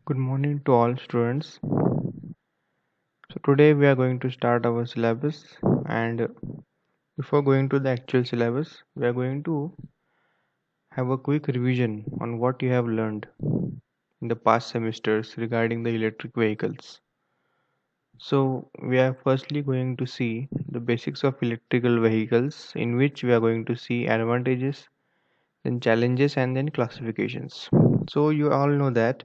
Good morning to all students. So today we are going to start our syllabus, and before going to the actual syllabus, we are going to have a quick revision on what you have learned in the past semesters regarding the electric vehicles. So we are firstly going to see the basics of electrical vehicles, in which we are going to see advantages, then challenges, and then classifications. So you all know that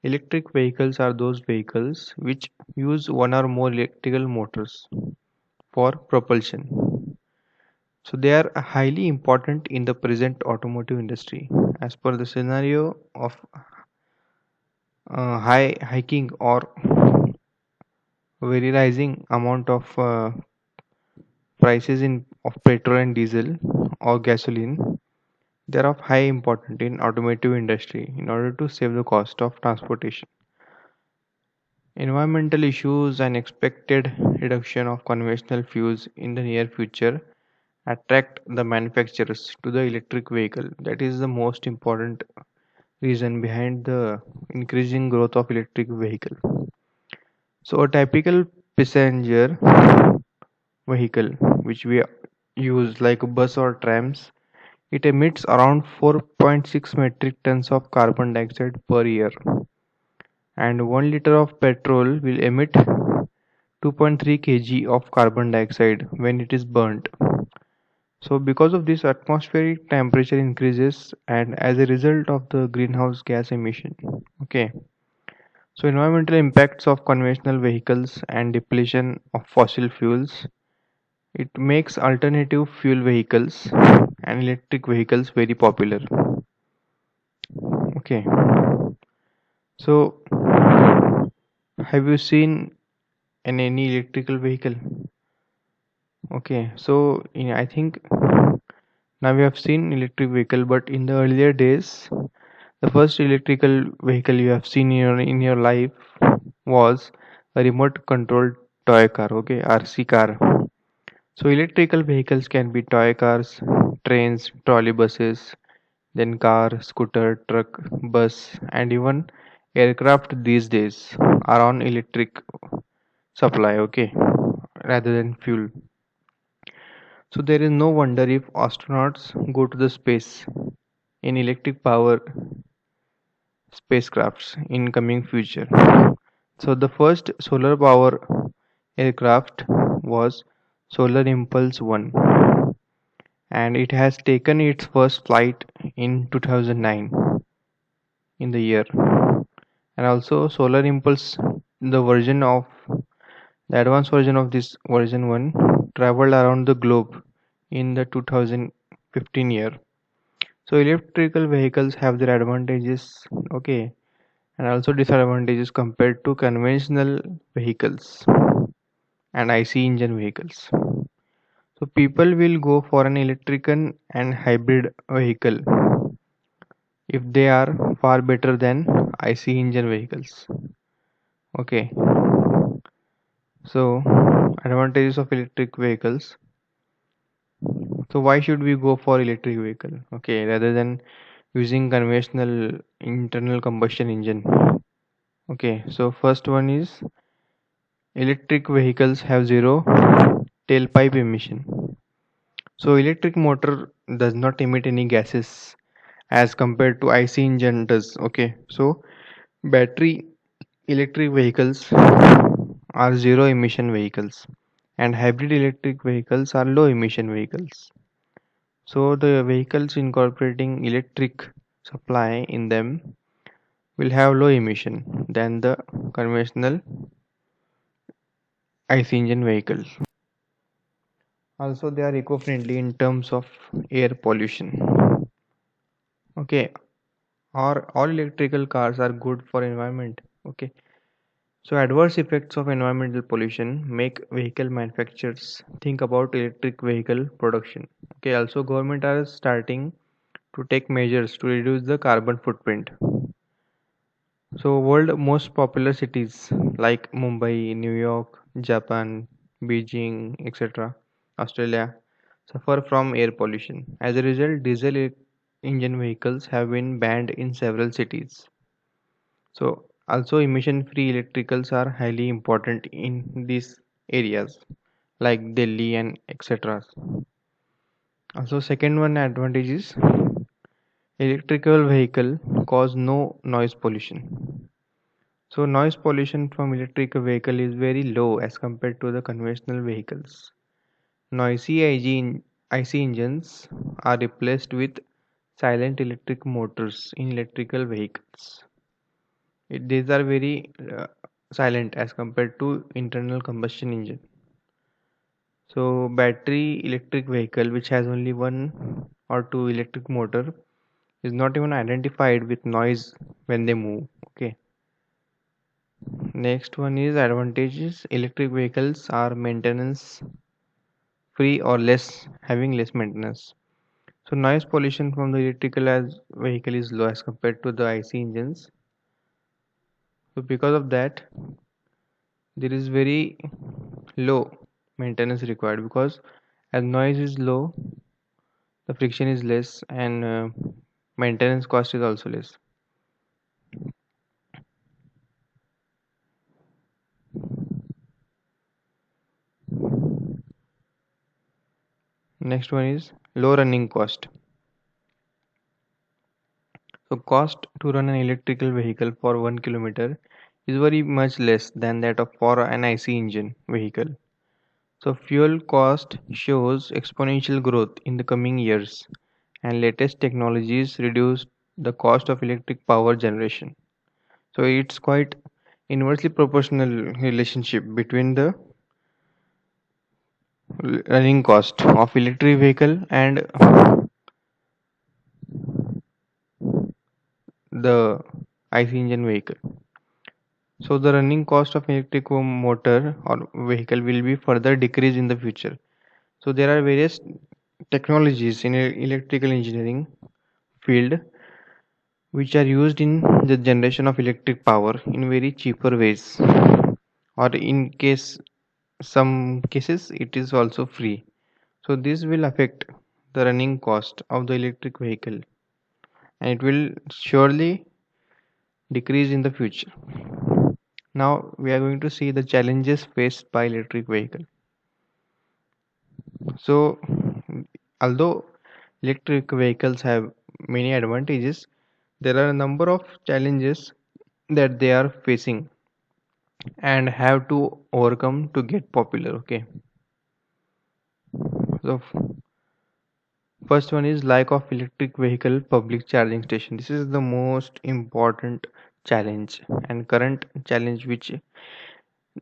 electric vehicles are those vehicles which use one or more electrical motors for propulsion. So they are highly important in the present automotive industry. As per the scenario of high hiking or very rising amount of prices in of petrol and diesel or gasoline, they are of high importance in automotive industry in order to save the cost of transportation. Environmental issues and expected reduction of conventional fuels in the near future attract the manufacturers to the electric vehicle. That is the most important reason behind the increasing growth of electric vehicle. So a typical passenger vehicle which we use like a bus or trams, it emits around 4.6 metric tons of carbon dioxide per year, and 1 liter of petrol will emit 2.3 kg of carbon dioxide when it is burnt. So because of this, atmospheric temperature increases and as a result of the greenhouse gas emission. Okay. So environmental impacts of conventional vehicles and depletion of fossil fuels. It makes alternative fuel vehicles and electric vehicles very popular. Okay. So have you seen any electrical vehicle? Okay. So I think now we have seen electric vehicle, but in the earlier days, the first electrical vehicle you have seen in your life was a remote controlled toy car, okay, RC car. So electrical vehicles can be toy cars, trains, trolley buses, then car, scooter, truck, bus, and even aircraft these days are on electric supply, okay, rather than fuel. So there is no wonder if astronauts go to the space in electric power spacecrafts in coming future. So the first solar power aircraft was Solar Impulse 1, and it has taken its first flight in 2009 in the year. And also Solar Impulse, the version of the advanced version of this version 1 traveled around the globe in the 2015 year. So electrical vehicles have their advantages, okay, and also disadvantages compared to conventional vehicles and IC engine vehicles. So people will go for an electrical and hybrid vehicle if they are far better than IC engine vehicles. Okay. So advantages of electric vehicles. So why should we go for electric vehicle? Okay, rather than using conventional internal combustion engine. Okay, so first one is electric vehicles have zero tailpipe emission. So electric motor does not emit any gases as compared to IC engine does. Okay, so battery electric vehicles are zero emission vehicles and hybrid electric vehicles are low emission vehicles. So the vehicles incorporating electric supply in them will have low emission than the conventional IC engine vehicles. Also they are eco-friendly in terms of air pollution. Okay, or all electrical cars are good for environment. Okay, so adverse effects of environmental pollution make vehicle manufacturers think about electric vehicle production. Okay, also government are starting to take measures to reduce the carbon footprint. So world most popular cities like Mumbai, New York, Japan, Beijing, etc., Australia suffer from air pollution. As a result, diesel engine vehicles have been banned in several cities. So Also, emission-free electricals are highly important in these areas like Delhi and etc. Also, second one advantage is electrical vehicle cause no noise pollution. So noise pollution from electric vehicle is very low as compared to the conventional vehicles. Noisy IC engines are replaced with silent electric motors in electrical vehicles. These are very silent as compared to internal combustion engine. So battery electric vehicle which has only one or two electric motor is not even identified with noise when they move. Okay. Next one is advantages. Electric vehicles are maintenance free or less having less maintenance. So noise pollution from the electrical as vehicle is low as compared to the IC engines. So because of that, there is very low maintenance required because as noise is low, the friction is less and maintenance cost is also less. Next one is low running cost. So cost to run an electrical vehicle for 1 kilometer is very much less than that of for an IC engine vehicle. So fuel cost shows exponential growth in the coming years, and latest technologies reduce the cost of electric power generation. So it's quite inversely proportional relationship between the running cost of electric vehicle and the IC engine vehicle. So the running cost of electric motor or vehicle will be further decreased in the future. So there are various technologies in electrical engineering field which are used in the generation of electric power in very cheaper ways, or in case some cases it is also free. So this will affect the running cost of the electric vehicle and it will surely decrease in the future. Now we are going to see the challenges faced by electric vehicle. So although electric vehicles have many advantages, there are a number of challenges that they are facing and have to overcome to get popular. Okay. So first one is lack of electric vehicle public charging station. This is the most important challenge and current challenge which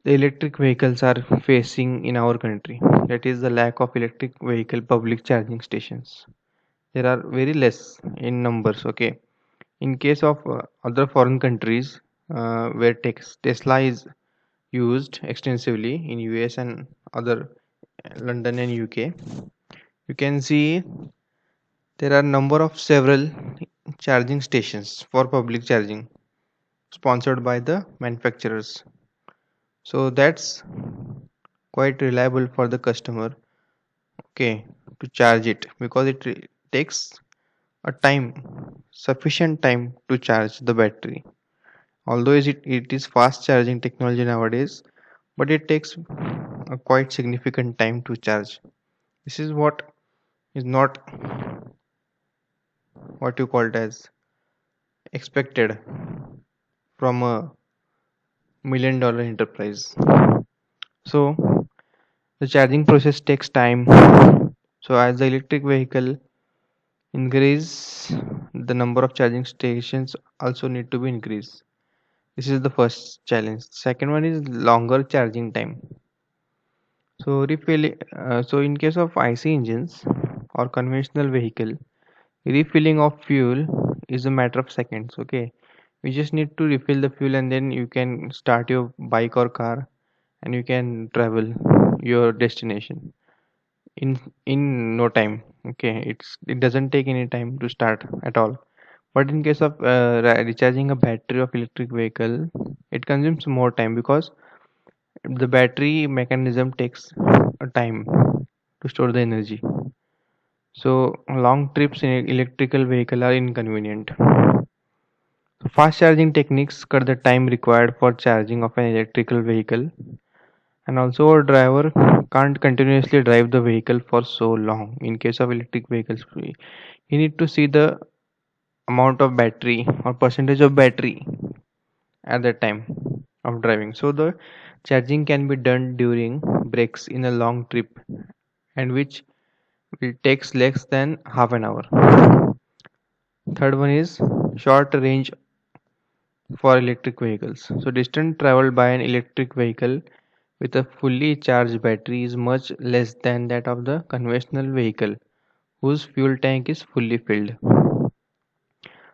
the electric vehicles are facing in our country. That is the lack of electric vehicle public charging stations. There are very less in numbers. Okay. In case of other foreign countries where Tesla is used extensively in US and other London and UK, you can see there are number of several charging stations for public charging sponsored by the manufacturers. So that's quite reliable for the customer, okay, to charge it because it takes a time, sufficient time to charge the battery. Although it is fast charging technology nowadays, but it takes a quite significant time to charge. This is what is not what you called as expected from a $1 million enterprise. So the charging process takes time. So as the electric vehicle increase, the number of charging stations also need to be increased. This is the first challenge. Second one is longer charging time. So refilling. So in case of IC engines or conventional vehicle, refilling of fuel is a matter of seconds. Okay, you just need to refill the fuel and then you can start your bike or car and you can travel your destination in no time. Okay, it doesn't take any time to start at all. But in case of recharging a battery of electric vehicle, it consumes more time because the battery mechanism takes a time to store the energy. So long trips in electrical vehicle are inconvenient. Fast charging techniques cut the time required for charging of an electrical vehicle, and also a driver can't continuously drive the vehicle for so long. In case of electric vehicles, you need to see the amount of battery or percentage of battery at the time of driving. So the charging can be done during breaks in a long trip, and which will takes less than half an hour. Third one is short range for electric vehicles. So distance traveled by an electric vehicle with a fully charged battery is much less than that of the conventional vehicle whose fuel tank is fully filled.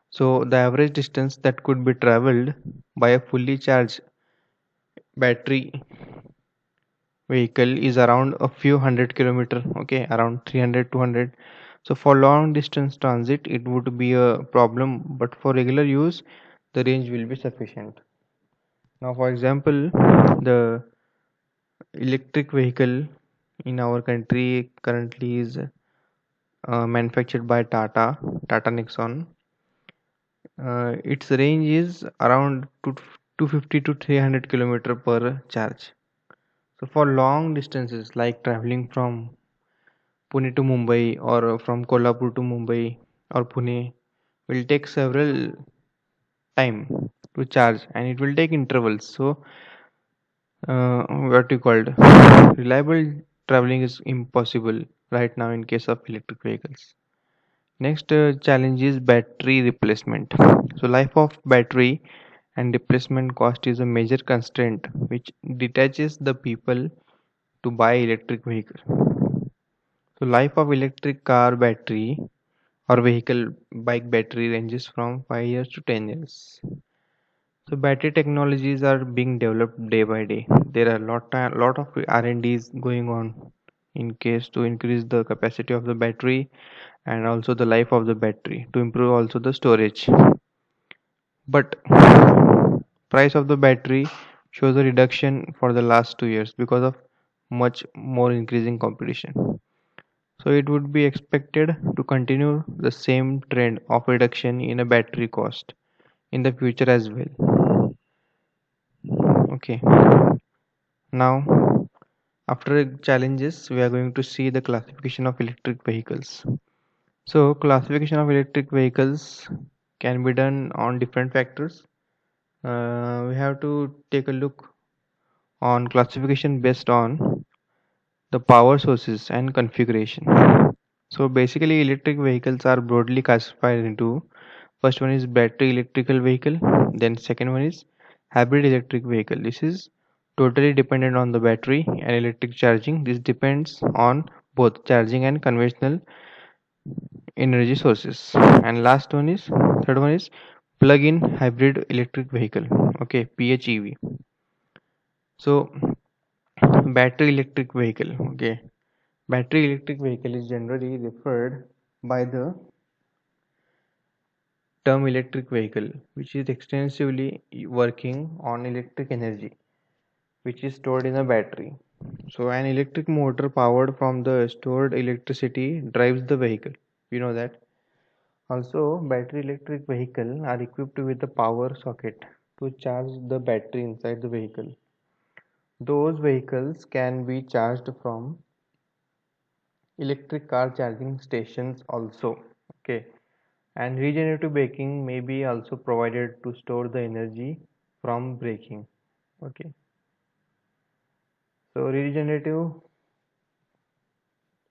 So the average distance that could be traveled by a fully charged battery vehicle is around a few hundred kilometer, okay, around 300 200. So for long distance transit it would be a problem, but for regular use the range will be sufficient. Now for example, the electric vehicle in our country currently is manufactured by Tata Nexon. Its range is around 250 to 300 kilometer per charge. So for long distances like traveling from Pune to Mumbai or from Kolhapur to Mumbai or Pune will take several time to charge, and it will take intervals. So what you called reliable traveling is impossible right now in case of electric vehicles. Next challenge is battery replacement. So life of battery and replacement cost is a major constraint which detaches the people to buy electric vehicle. So life of electric car battery or vehicle bike battery ranges from 5 years to 10 years. So battery technologies are being developed day by day. There are lot of R&Ds going on in case to increase the capacity of the battery and also the life of the battery to improve also the storage. But price of the battery shows a reduction for the last 2 years because of much more increasing competition. So it would be expected to continue the same trend of reduction in a battery cost in the future as well. Okay. Now, after challenges, we are going to see the classification of electric vehicles. So, classification of electric vehicles can be done on different factors. We have to take a look on classification based on the power sources and configuration. So, basically, electric vehicles are broadly classified into first one is battery electrical vehicle, then second one is hybrid electric vehicle. This is totally dependent on the battery and electric charging. This depends on both charging and conventional energy sources. And last one is third one is plug-in hybrid electric vehicle. Okay, PHEV. So battery electric vehicle. Okay, battery electric vehicle is generally referred by the term electric vehicle, which is extensively working on electric energy, which is stored in a battery. So, an electric motor powered from the stored electricity drives the vehicle. You know that. Also, battery electric vehicle are equipped with a power socket to charge the battery inside the vehicle. Those vehicles can be charged from electric car charging stations also. Okay, and regenerative braking may be also provided to store the energy from braking. Okay, so regenerative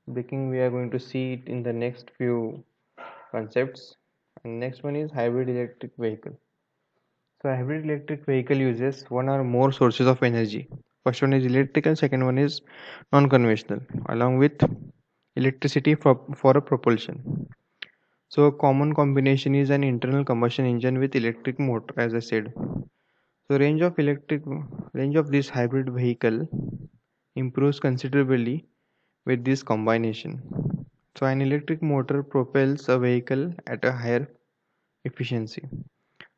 braking we are going to see it in the next few concepts. And next one is hybrid electric vehicle. So hybrid electric vehicle uses one or more sources of energy. First one is electrical, second one is non-conventional, along with electricity for a propulsion. So a common combination is an internal combustion engine with electric motor, as I said. So range of this hybrid vehicle improves considerably with this combination. So an electric motor propels a vehicle at a higher efficiency.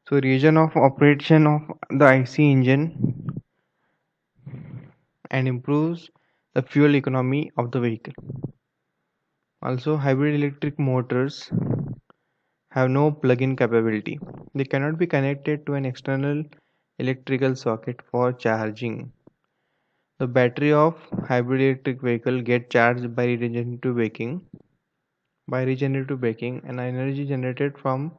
So region of operation of the IC engine and improves the fuel economy of the vehicle. Also hybrid electric motors have no plug-in capability. They cannot be connected to an external electrical socket for charging. The battery of hybrid electric vehicle get charged by regenerative braking and energy generated from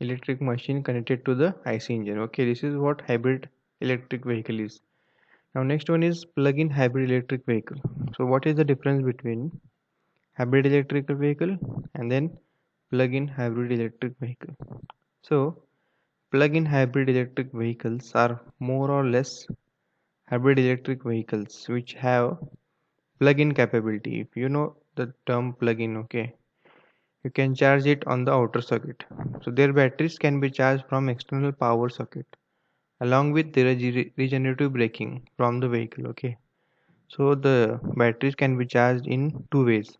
electric machine connected to the IC engine. Okay, this is what hybrid electric vehicle is. Now next one is plug-in hybrid electric vehicle. So what is the difference between hybrid electric vehicle and then plug-in hybrid electric vehicle? So plug-in hybrid electric vehicles are more or less hybrid electric vehicles which have plug-in capability. If you know the term plug-in, okay, you can charge it on the outer circuit. So their batteries can be charged from external power socket along with the regenerative braking from the vehicle. Okay, so the batteries can be charged in two ways.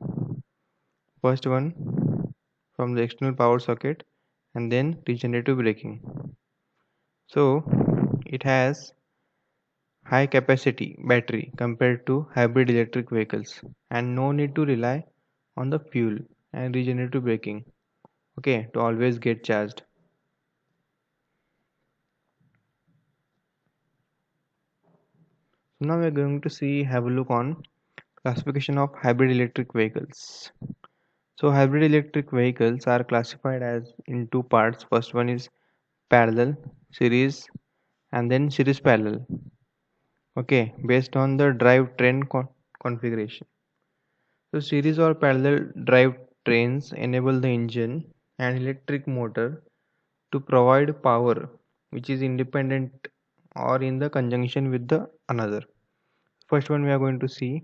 First one from the external power socket and then regenerative braking. So it has high capacity battery compared to hybrid electric vehicles and no need to rely on the fuel and regenerative braking, okay, to always get charged. So now we are going to have a look on classification of hybrid electric vehicles. So hybrid electric vehicles are classified as in two parts. First one is parallel, series, and then series parallel. Okay, based on the drivetrain configuration. So series or parallel drive trains enable the engine and electric motor to provide power which is independent or in the conjunction with the another. First one we are going to see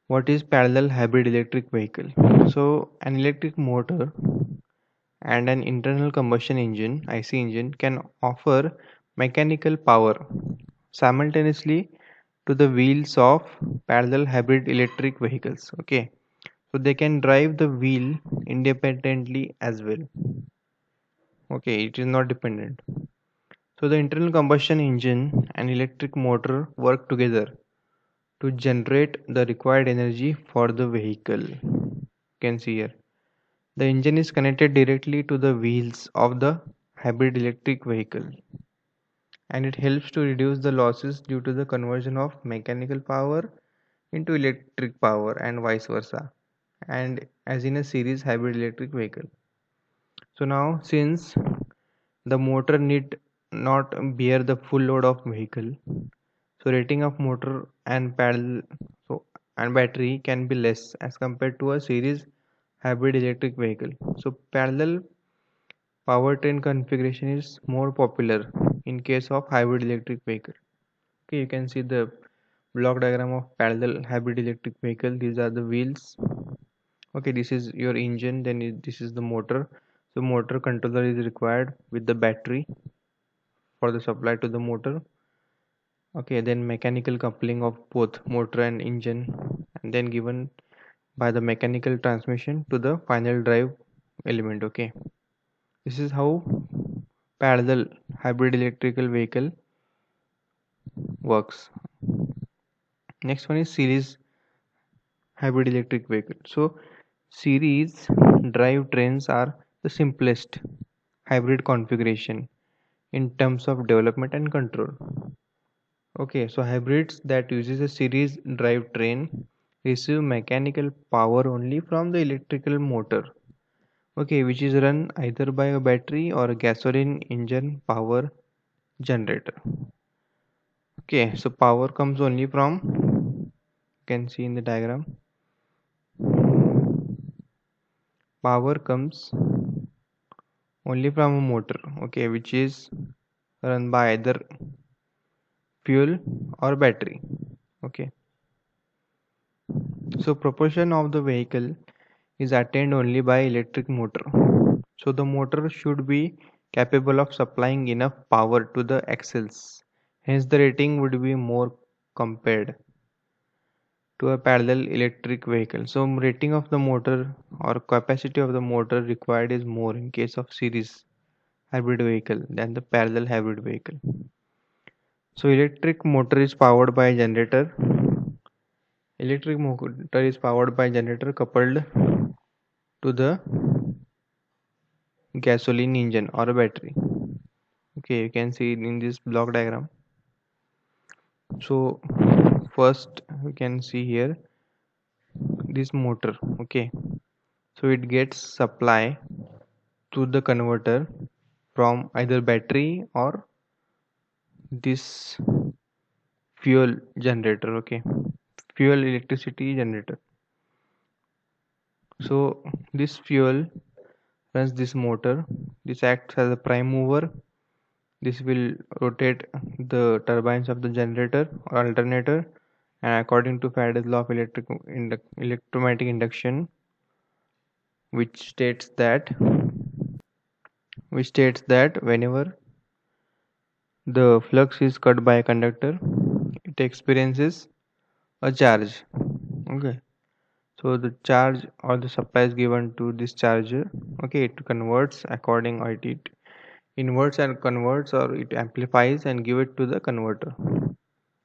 what is parallel hybrid electric vehicle. So an electric motor and an internal combustion engine IC engine can offer mechanical power simultaneously to the wheels of parallel hybrid electric vehicles. Okay, so they can drive the wheel independently as well. Okay, it is not dependent. So the internal combustion engine and electric motor work together to generate the required energy for the vehicle. You can see here. The engine is connected directly to the wheels of the hybrid electric vehicle and it helps to reduce the losses due to the conversion of mechanical power into electric power and vice versa, and as in a series hybrid electric vehicle. So now since the motor need not bear the full load of vehicle, so rating of motor and parallel so and battery can be less as compared to a series hybrid electric vehicle. So parallel powertrain configuration is more popular in case of hybrid electric vehicle. Okay, you can see the block diagram of parallel hybrid electric vehicle. These are the wheels. Okay, this is your engine, then this is the motor. So motor controller is required with the battery for the supply to the motor. Okay, then mechanical coupling of both motor and engine and then given by the mechanical transmission to the final drive element. Okay, this is how parallel hybrid electrical vehicle works. Next one is series hybrid electric vehicle. So series drive trains are the simplest hybrid configuration in terms of development and control. Okay, so hybrids that uses a series drive train receive mechanical power only from the electrical motor. Okay, which is run either by a battery or a gasoline engine power generator. Okay, so power comes only from, you can see in the diagram, power comes only from a motor, okay, which is run by either fuel or battery. Okay, so propulsion of the vehicle is attained only by electric motor. So the motor should be capable of supplying enough power to the axles. Hence the rating would be more compared to a parallel electric vehicle. So rating of the motor or capacity of the motor required is more in case of series hybrid vehicle than the parallel hybrid vehicle. So electric motor is powered by a generator. Electric motor is powered by generator coupled to the gasoline engine or a battery. Okay, you can see it in this block diagram. So first we can see here this motor. Okay, so it gets supply to the converter from either battery or this fuel generator. Okay, fuel electricity generator. So this fuel runs this motor. This acts as a prime mover. This will rotate the turbines of the generator or alternator, and according to Faraday's law of electromagnetic induction, which states that whenever the flux is cut by a conductor, it experiences a charge. Okay, so the charge or the supply is given to this charger. Okay, it converts according, or it inverts and converts, or it amplifies and give it to the converter.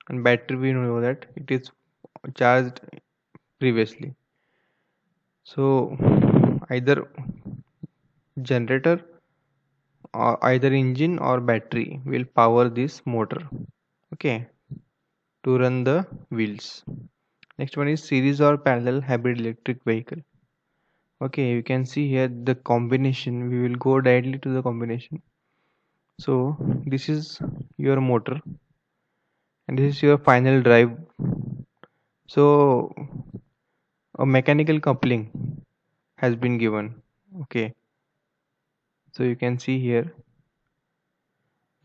And battery, we know that it is charged previously. So either generator or either engine or battery will power this motor, okay, to run the wheels. Next one is series or parallel hybrid electric vehicle. Okay, you can see here the combination. We will go directly to the combination. So this is your motor and this is your final drive. So a mechanical coupling has been given. Okay, so you can see here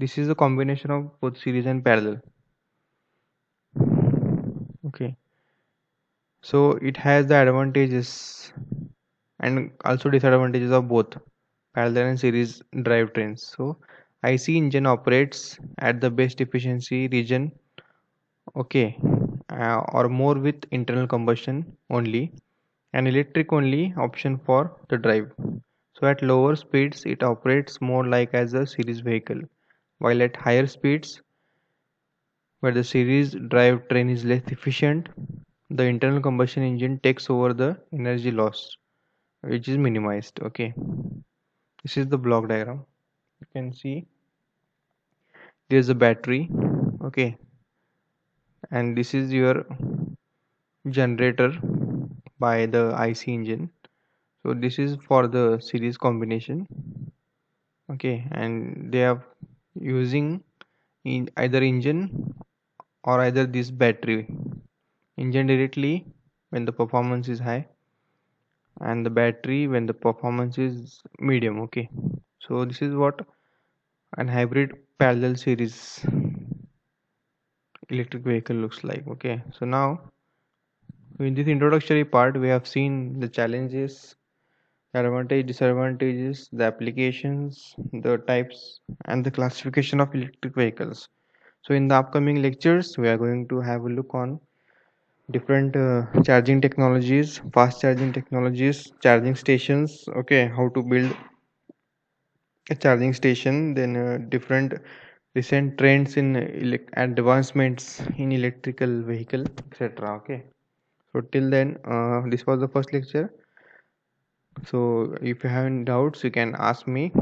this is a combination of both series and parallel. Okay, so it has the advantages and also disadvantages of both parallel and series drivetrains. So IC engine operates at the best efficiency region, okay, or more with internal combustion only, and electric only option for the drive. So at lower speeds it operates more like as a series vehicle, while at higher speeds where the series drivetrain is less efficient, the internal combustion engine takes over the energy loss, which is minimized. Okay, this is the block diagram. You can see there's a battery. Okay, and this is your generator by the IC engine. So this is for the series combination. Okay, and they are using in either engine or either this battery. Engine directly when the performance is high, and the battery when the performance is medium. Okay, so this is what an hybrid parallel series electric vehicle looks like. Okay, so now in this introductory part we have seen the challenges, the advantage, disadvantages, the applications, the types, and the classification of electric vehicles. So in the upcoming lectures we are going to have a look on different charging technologies, fast charging technologies, charging stations. Okay, how to build a charging station, then different recent trends in advancements in electrical vehicle, etc. Okay, so till then this was the first lecture. So if you have any doubts you can ask me.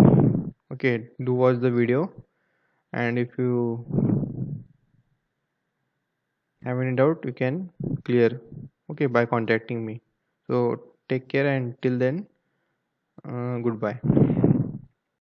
Okay, do watch the video, and if you have any doubt you can clear, okay, by contacting me. So take care, and till then, goodbye.